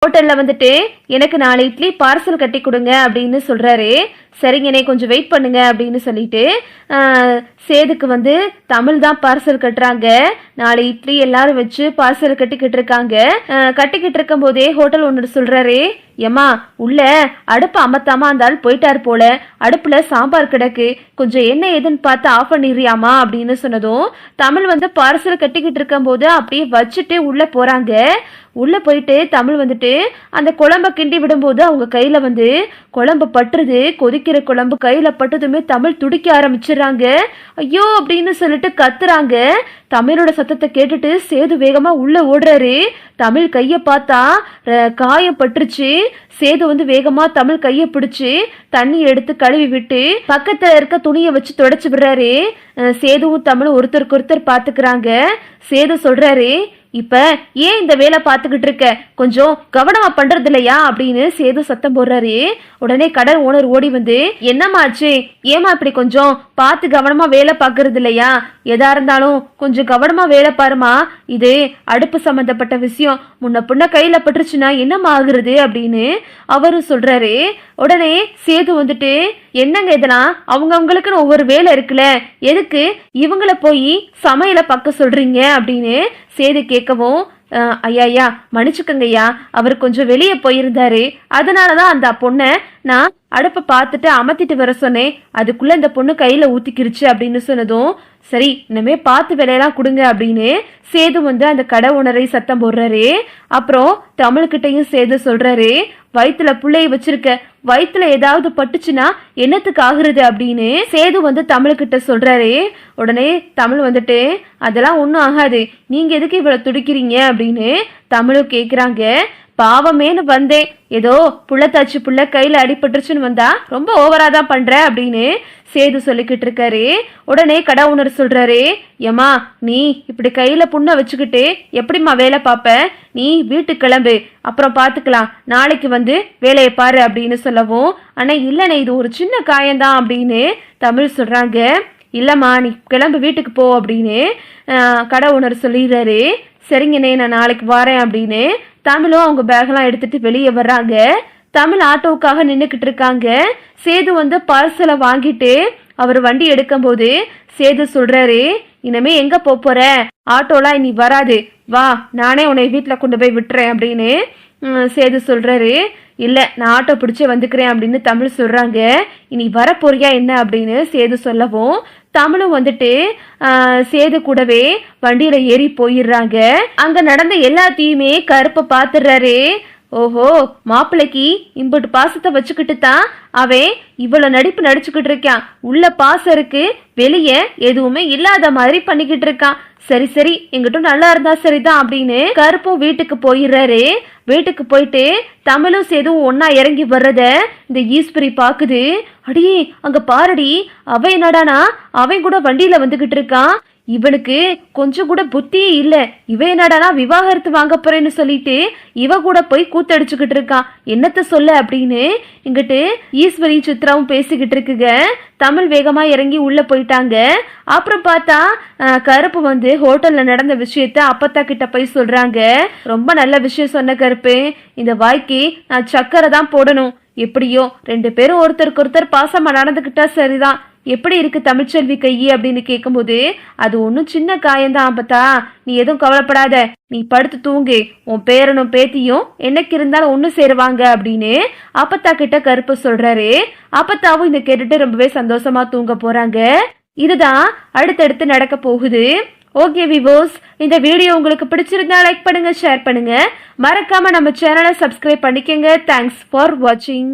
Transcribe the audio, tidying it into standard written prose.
ஹோட்டல்ல வந்துட்டு எனக்கு 4 இட்லி பார்சல் கட்டி கொடுங்க அப்படின்னு சொல்றாரு. சரிங்கண்ணே கொஞ்சம் வெயிட் பண்ணுங்க அப்படின்னு சொல்லிட்டு சேதுக்கு வந்து தமிழ் தான் பார்சல் கட்டுறாங்க. 4 இட்லி எல்லாரும் வச்சு பார்சல் கட்டிக்கிட்டு இருக்காங்க. கட்டிக்கிட்டு இருக்கும் போதே ஹோட்டல் ஒன்று சொல்றாரு, ஏமா உள்ள அடுப்பு அமத்தாம அந்த ஆள் போயிட்டாரு போல, அடுப்புல சாம்பார் கிடக்கு, கொஞ்சம் என்ன ஏதுன்னு பார்த்து ஆஃப் பண்ணிடுறியாமா அப்படின்னு சொன்னதும் தமிழ் வந்து பார்சல் கட்டிக்கிட்டு இருக்கும் போது அப்படியே வச்சுட்டு உள்ள போறாங்க. உள்ள போயிட்டு தமிழ் வந்துட்டு அந்த குழம்ப கிண்டி விடும்போது அவங்க கையில வந்து குழம்பு பட்டுருது. கொதிக்கிற குழம்பு கையில பட்டதுமே தமிழ் துடிக்க ஆரம்பிச்சிடுறாங்க. ஐயோ அப்படின்னு சொல்லிட்டு கத்துறாங்க. தமிழோட சத்தத்தை கேட்டுட்டு சேது வேகமா உள்ள ஓடுறாரு. தமிழ் கைய பார்த்தா காயம் பட்டுருச்சு. சேது வந்து வேகமா தமிழ் கைய பிடிச்சு தண்ணி எடுத்து கழுவி விட்டு பக்கத்துல இருக்க துணியை வச்சு தொடச்சு விடுறாரு. சேதுவும் தமிழும் ஒருத்தருக்கு ஒருத்தர் பாத்துக்கிறாங்க. சேது சொல்றாரு, இப்ப ஏன் இந்த வேலை பார்த்துக்கிட்டு இருக்க, கொஞ்சம் கவனமா பண்றது இல்லையா அப்படின்னு சேது சத்தம் போடுறாரு. உடனே கடை ஓனர் ஓடி வந்து, என்னமாச்சு, ஏமா இப்படி கொஞ்சம் பார்த்து கவனமா வேலை பார்க்கறது இல்லையா, எதா இருந்தாலும் கொஞ்சம் கவனமா வேலை பாருமா, இது அடுப்பு சம்பந்தப்பட்ட விஷயம், முன்ன புண்ண கையில பட்டுருச்சுன்னா என்னமா ஆகுறது அப்படின்னு அவரும் சொல்றாரு. உடனே சேது வந்துட்டு, என்னங்க இதெல்லாம் அவங்களுக்குன்னு ஒவ்வொரு வேலை இருக்குல்ல, எதுக்கு இவங்கள போய் சமையலை பார்க்க சொல்றீங்க அப்படின்னு சேது கேட்கவும், ஐயா மன்னிச்சுக்கங்கய்யா, அவர் கொஞ்சம் வெளியே போயிருந்தாரு, அதனாலதான் அந்த பொண்ணை நான் அடுப்பை பார்த்துட்டு அமர்த்திட்டு வர சொன்னேன், அதுக்குள்ள இந்த பொண்ணு கையில ஊத்திக்கிருச்சு அப்படின்னு சொன்னதும், சரி இனிமே பார்த்து வேலையெல்லாம் கொடுங்க அப்படின்னு சேது வந்து அந்த கடை ஓனரை சத்தம் போடுறாரு. அப்புறம் தமிழ்கிட்டையும் சேது சொல்றாரு, வயிற்றுல பிள்ளைய வச்சிருக்க, வயிற்றுல ஏதாவது பட்டுச்சுன்னா என்னத்துக்கு ஆகுறது அப்படின்னு சேது வந்து தமிழ்கிட்ட சொல்றாரு. உடனே தமிழ் வந்துட்டு, அதெல்லாம் ஒன்றும் ஆகாது, நீங்க எதுக்கு இவ்வளவு துடிக்கிறீங்க அப்படின்னு தமிழும் கேட்குறாங்க. பாவமேனு வந்தேன், ஏதோ புள்ளத்தாச்சு புள்ள கையில அடிபட்டுருச்சுன்னு வந்தா ரொம்ப ஓவரா தான் பண்ற அப்படின்னு சேது சொல்லிக்கிட்டு இருக்காரு. உடனே கடை ஓனர் சொல்றாரு, ஏமா நீ இப்படி கையில புண்ணை வச்சுக்கிட்டு எப்படிம்மா வேலை பார்ப்ப, நீ வீட்டுக்கு கிளம்பு, அப்புறம் பார்த்துக்கலாம், நாளைக்கு வந்து வேலையை பாரு அப்படின்னு சொல்லவும், ஆனா இல்லைண்ணே இது ஒரு சின்ன காயம்தான் அப்படின்னு தமிழ் சொல்றாங்க. இல்லம்மா நீ கிளம்பு வீட்டுக்கு போ அப்படின்னு கடை ஓனர் சொல்லிடுறாரு. சரிங்கண்ணே நான் நாளைக்கு வரேன் அப்படின்னு தமிழும் அவங்க பேக்கெல்லாம் எடுத்துட்டு வெளியே வர்றாங்க. தமிழ் ஆட்டோவுக்காக நின்றுக்கிட்டு இருக்காங்க. சேது வந்து பார்சலை வாங்கிட்டு அவர் வண்டி எடுக்கும் போது சேது சொல்றாரு, இனிமே எங்க போற, ஆட்டோலாம் இனி வராது, வா நானே உன்னை வீட்டுல கொண்டு போய் விட்டுறேன் அப்படின்னு சேது சொல்றாரு. இல்ல நான் ஆட்டோ பிடிச்சே வந்துக்கிறேன் அப்படின்னு தமிழ் சொல்றாங்க. இனி வர போறியா என்ன அப்படின்னு சேது சொல்லவும் தமிழும் வந்துட்டு சேது கூடவே வண்டியில ஏறி போயிடுறாங்க. அங்க நடந்த எல்லாத்தையுமே கருப்பை பாத்துடுறாரு. ஓஹோ மாப்பிள்ளைக்கு இம்புட்டு பாசத்தை வச்சுக்கிட்டு தான் அவன் இவ்வளவு நடிப்பு நடிச்சுக்கிட்டு இருக்கான், உள்ள பாசம் இருக்கு, வெளியே எதுவுமே இல்லாத மாதிரி பண்ணிக்கிட்டு இருக்கான், சரி சரி எங்கிட்டும் நல்லா இருந்தா சரிதான் அப்படின்னு கருப்பும் வீட்டுக்கு போயிடுறாரு. வீட்டுக்கு போயிட்டு தமிழும் சேதுவும் ஒன்னா இறங்கி வர்றத இந்த ஈஸ்வரி பாக்குது. அடியே அங்க பாரடி, அவன் என்னடானா அவன் கூட வண்டியில வந்துகிட்டு இருக்கான், இவனுக்கு கொஞ்சம் கூட புத்தியே இல்ல, இவன் என்னடானா விவாகரத்து வாங்க போறேன்னு சொல்லிட்டு இவ கூட போய் கூத்தடிச்சுக்கிட்டு இருக்கான், என்னத்த சொல்ல அப்படின்னு இங்கிட்டு ஈஸ்வரி சித்ராவும் பேசிக்கிட்டு இருக்குங்க. தமிழ் வேகமா இறங்கி உள்ள போயிட்டாங்க. அப்புறம் பார்த்தா கருப்பு வந்து ஹோட்டல்ல நடந்த விஷயத்த அப்பத்தா கிட்ட போய் சொல்றாங்க. ரொம்ப நல்ல விஷயம் சொன்ன கருப்பு, இந்த வாய்க்கு நான் சக்கரை தான் போடணும், எப்படியோ 2 பேரும் ஒருத்தருக்கு ஒருத்தர் பாசமா நடந்துகிட்டா சரிதான், எப்படி இருக்கு தமிழ்ச்செல்வி கையி அப்படின்னு கேட்கும்போது, அது ஒன்றும் சின்ன காயம்தான் அப்பத்தா, நீ எதுவும் கவலைப்படாத, நீ படுத்து தூங்கு, உன் பேரனும் பேத்தியும் என்னைக்கு இருந்தாலும் ஒன்று சேருவாங்க அப்படின்னு அப்பத்தா கிட்ட கருப்பு சொல்றாரு. அப்பத்தாவும் இதை கேட்டுட்டு ரொம்பவே சந்தோஷமா தூங்க போறாங்க. இதுதான் அடுத்தடுத்து நடக்க போகுது. ஓகே விவோஸ், இந்த வீடியோ உங்களுக்கு பிடிச்சிருந்தா லைக் பண்ணுங்க, ஷேர் பண்ணுங்க, மறக்காம நம்ம சேனலை சப்ஸ்கிரைப் பண்ணிக்கங்க. தேங்க்ஸ் ஃபார் வாட்சிங்.